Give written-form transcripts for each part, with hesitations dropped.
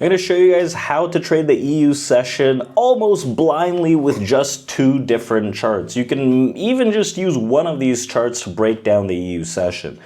I'm going to show you guys how to trade the EU session almost blindly with just two different charts. You can even just use one of these charts to break down the EU session.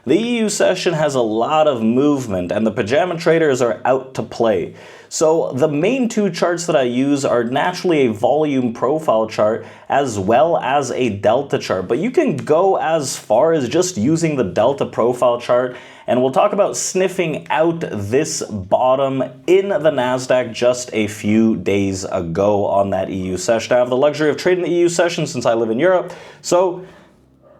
The EU session has a lot of movement and the pajama traders are out to play. So the main two charts that I use are naturally a volume profile chart as well as a delta chart. But you can go as far as just using the delta profile chart, and we'll talk about sniffing out this bottom in the NASDAQ just a few days ago on that EU session. I have the luxury of trading the EU session since I live in Europe, so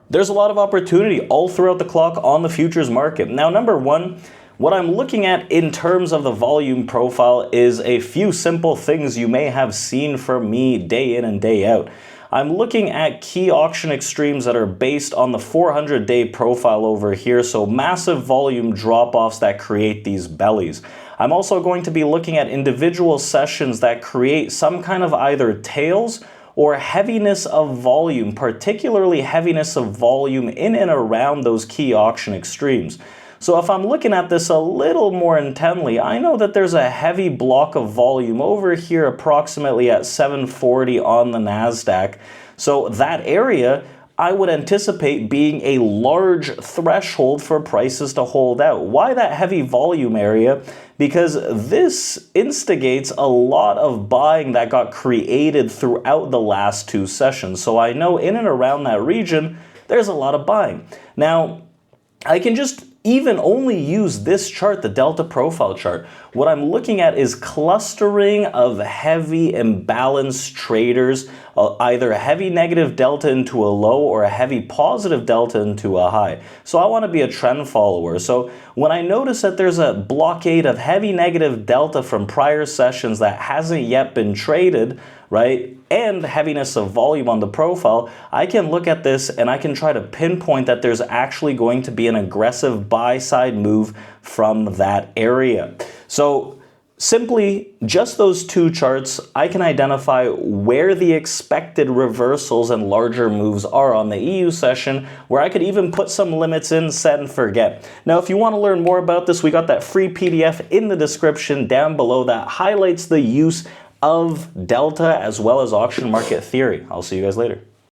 there's a lot of opportunity all throughout the clock on the futures market. Now, number one, what I'm looking at in terms of the volume profile is a few simple things you may have seen from me day in and day out. I'm looking at key auction extremes that are based on the 400-day profile over here, so massive volume drop-offs that create these bellies. I'm also going to be looking at individual sessions that create some kind of either tails or heaviness of volume, particularly heaviness of volume in and around those key auction extremes. So if I'm looking at this a little more intently, I know that there's a heavy block of volume over here approximately at 740 on the NASDAQ. So that area I would anticipate being a large threshold for prices to hold out. Why that heavy volume area? Because this instigates a lot of buying that got created throughout the last two sessions. So I know in and around that region, there's a lot of buying. Now, I can just even only use this chart, the delta profile chart. What I'm looking at is clustering of heavy imbalanced traders, either a heavy negative delta into a low or a heavy positive delta into a high. So I want to be a trend follower. So when I notice that there's a blockade of heavy negative delta from prior sessions that hasn't yet been traded, right, and heaviness of volume on the profile, I can look at this and I can try to pinpoint that there's actually going to be an aggressive buy side move from that area. So simply just those two charts, I can identify where the expected reversals and larger moves are on the EU session, where I could even put some limits in, set and forget. Now, if you want to learn more about this, we got that free PDF in the description down below that highlights the use of delta as well as auction market theory. I'll see you guys later.